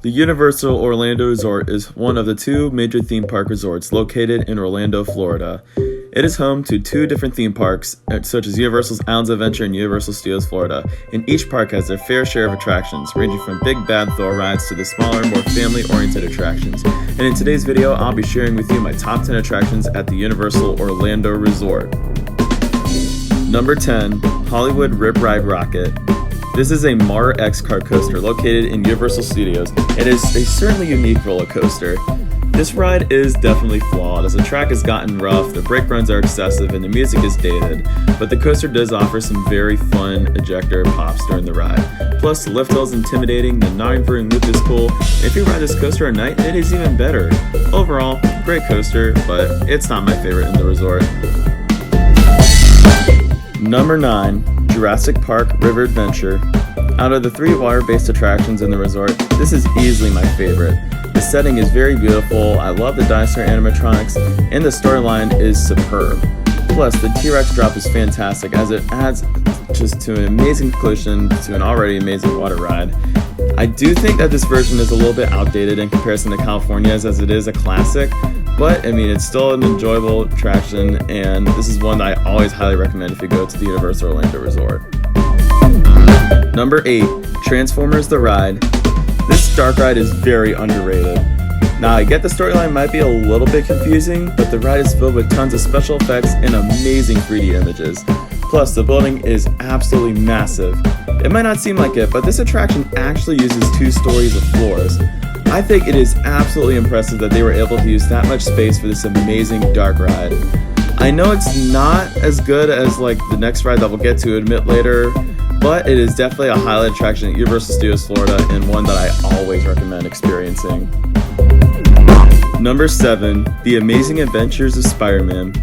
The Universal Orlando Resort is one of the two major theme park resorts located in Orlando, Florida. It is home to two different theme parks, such as Universal's Islands of Adventure and Universal Studios Florida, and each park has their fair share of attractions, ranging from big bad Thor rides to the smaller, more family-oriented attractions. And in today's video, I'll be sharing with you my top 10 attractions at the Universal Orlando Resort. Number 10, Hollywood Rip Ride Rocket. This is a Mars X car coaster located in Universal Studios. It is a certainly unique roller coaster. This ride is definitely flawed, as the track has gotten rough, the brake runs are excessive, and the music is dated, but the coaster does offer some very fun ejector pops during the ride. Plus, the lift hill is intimidating, the non-inverting loop is cool, and if you ride this coaster at night, it is even better. Overall, great coaster, but it's not my favorite in the resort. Number 9, Jurassic Park River Adventure. Out of the 3 water-based attractions in the resort, this is easily my favorite. The setting is very beautiful, I love the dinosaur animatronics, and the storyline is superb. Plus, the T-Rex drop is fantastic as it adds just to an amazing conclusion to an already amazing water ride. I do think that this version is a little bit outdated in comparison to California's, as it is a classic, but I mean, it's still an enjoyable attraction, and this is one that I always highly recommend if you go to the Universal Orlando Resort. Number 8, Transformers The Ride. This dark ride is very underrated. Now, I get the storyline might be a little bit confusing, but the ride is filled with tons of special effects and amazing 3D images. Plus, the building is absolutely massive. It might not seem like it, but this attraction actually uses 2 stories of floors. I think it is absolutely impressive that they were able to use that much space for this amazing dark ride. I know it's not as good as like the next ride that we'll get to admit later, but it is definitely a highlight attraction at Universal Studios Florida and one that I always recommend experiencing. Number 7, The Amazing Adventures of Spiderman.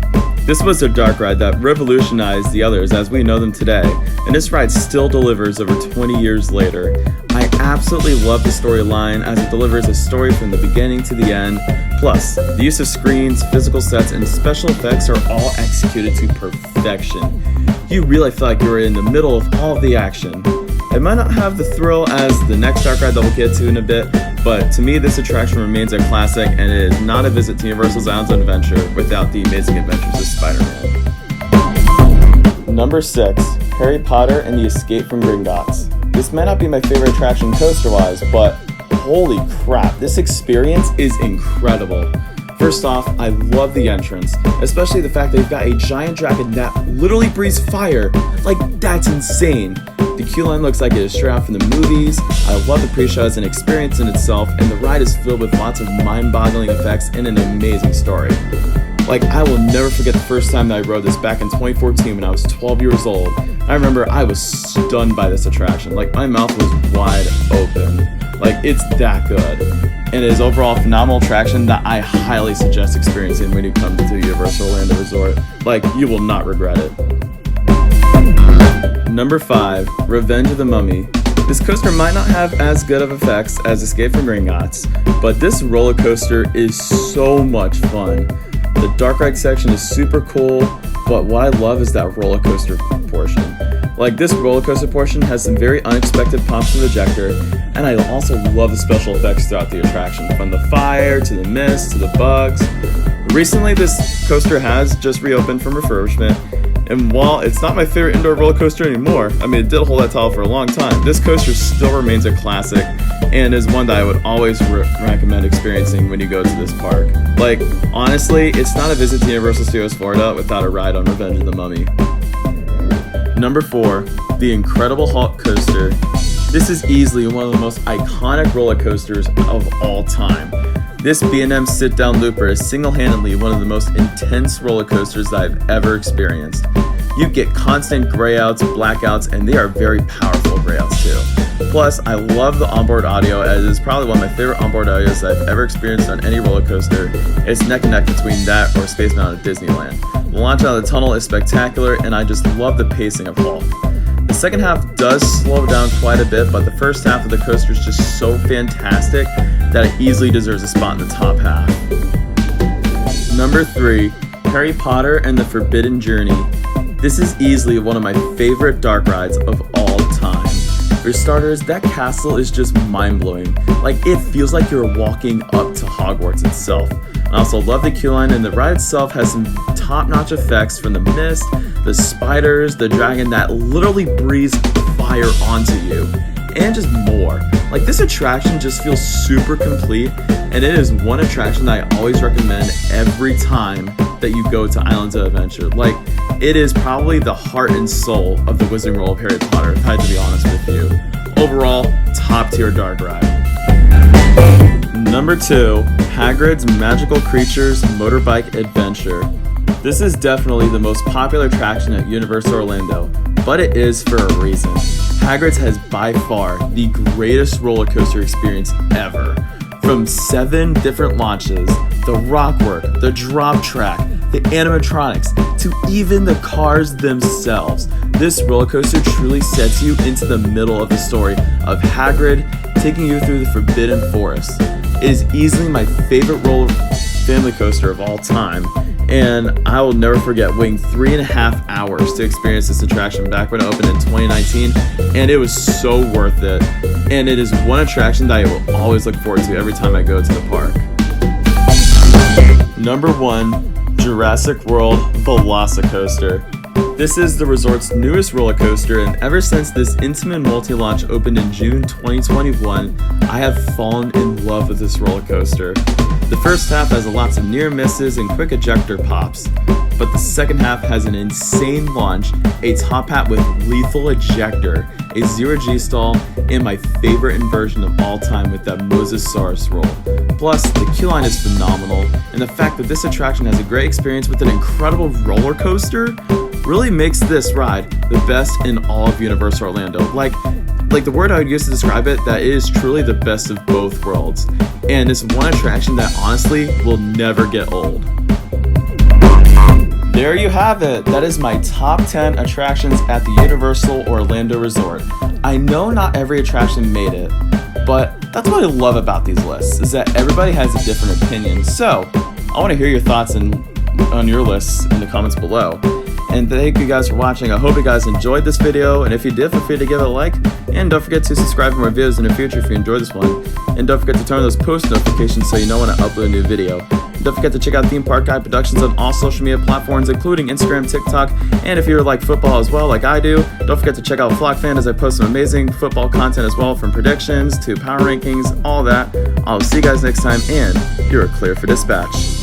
This was a dark ride that revolutionized the others as we know them today, and this ride still delivers over 20 years later. I absolutely love the storyline as it delivers a story from the beginning to the end. Plus, the use of screens, physical sets, and special effects are all executed to perfection. You really feel like you're in the middle of all of the action. It might not have the thrill as the next dark ride that we'll get to in a bit, but to me this attraction remains a classic, and it is not a visit to Universal's Islands of Adventure without the Amazing Adventures of Spider-Man. Number 6, Harry Potter and the Escape from Gringotts. This might not be my favorite attraction coaster-wise, but holy crap, this experience is incredible. First off, I love the entrance, especially the fact that you've got a giant dragon that literally breathes fire. Like, that's insane. The queue line looks like it is straight out from the movies. I love the pre-show as an experience in itself, and the ride is filled with lots of mind-boggling effects and an amazing story. Like, I will never forget the first time that I rode this back in 2014 when I was 12 years old. I remember I was stunned by this attraction. Like, my mouth was wide open. Like, it's that good. And it is overall a phenomenal attraction that I highly suggest experiencing when you come to Universal Orlando Resort. Like, you will not regret it. Number 5, Revenge of the Mummy. This coaster might not have as good of effects as Escape from Gringotts, but this roller coaster is so much fun. The dark ride section is super cool, but what I love is that roller coaster portion. Like, this roller coaster portion has some very unexpected pops of ejector, and I also love the special effects throughout the attraction, from the fire to the mist to the bugs. Recently, this coaster has just reopened from refurbishment, and while it's not my favorite indoor roller coaster anymore, I mean, it did hold that title for a long time, this coaster still remains a classic and is one that I would always recommend experiencing when you go to this park. Like, honestly, it's not a visit to Universal Studios Florida without a ride on Revenge of the Mummy. Number 4, The Incredible Hulk Coaster. This is easily one of the most iconic roller coasters of all time. This B&M sit-down looper is single-handedly one of the most intense roller coasters that I've ever experienced. You get constant grayouts, blackouts, and they are very powerful grayouts too. Plus, I love the onboard audio, as it is probably one of my favorite onboard audios that I've ever experienced on any roller coaster. It's neck and neck between that or Space Mountain at Disneyland. The launch out of the tunnel is spectacular, and I just love the pacing of Hulk. The second half does slow down quite a bit, but the first half of the coaster is just so fantastic that it easily deserves a spot in the top half. Number 3, Harry Potter and the Forbidden Journey. This is easily one of my favorite dark rides of all time. For starters, that castle is just mind-blowing. Like, it feels like you're walking up to Hogwarts itself. I also love the queue line, and the ride itself has some top-notch effects from the mist, the spiders, the dragon that literally breathes fire onto you, and just more. Like, this attraction just feels super complete, and it is one attraction that I always recommend every time that you go to Islands of Adventure. Like, it is probably the heart and soul of the Wizarding World of Harry Potter, if I had to be honest with you. Overall, top tier dark ride. Number 2, Hagrid's Magical Creatures Motorbike Adventure. This is definitely the most popular attraction at Universal Orlando, but it is for a reason. Hagrid's has by far the greatest roller coaster experience ever. From 7 different launches, the rock work, the drop track, the animatronics, to even the cars themselves. This roller coaster truly sets you into the middle of the story of Hagrid taking you through the Forbidden Forest. It is easily my favorite family coaster of all time, and I will never forget waiting 3.5 hours to experience this attraction back when it opened in 2019, and it was so worth it. And it is one attraction that I will always look forward to every time I go to the park. Number 1, Jurassic World Velocicoaster. This is the resort's newest roller coaster, and ever since this intimate multi-launch opened in June 2021, I have fallen in love with this roller coaster. The first half has lots of near misses and quick ejector pops, but the second half has an insane launch, a top hat with lethal ejector, a 0G stall, and my favorite inversion of all time with that Mosasaurus roll. Plus, the queue line is phenomenal, and the fact that this attraction has a great experience with an incredible roller coaster really makes this ride the best in all of Universal Orlando. Like the word I would use to describe it, that it is truly the best of both worlds. And it's one attraction that honestly will never get old. There you have it. That is my top 10 attractions at the Universal Orlando Resort. I know not every attraction made it, but that's what I love about these lists, is that everybody has a different opinion. So I want to hear your thoughts on your lists in the comments below. And thank you guys for watching. I hope you guys enjoyed this video, and if you did, feel free to give it a like, and don't forget to subscribe for more videos in the future if you enjoyed this one. And don't forget to turn on those post notifications so you know when I upload a new video. And don't forget to check out Theme Park Guide Productions on all social media platforms, including Instagram, TikTok, and if you like football as well, like I do, don't forget to check out Flock Fan as I post some amazing football content as well, from predictions to power rankings, all that. I'll see you guys next time, and you're clear for dispatch.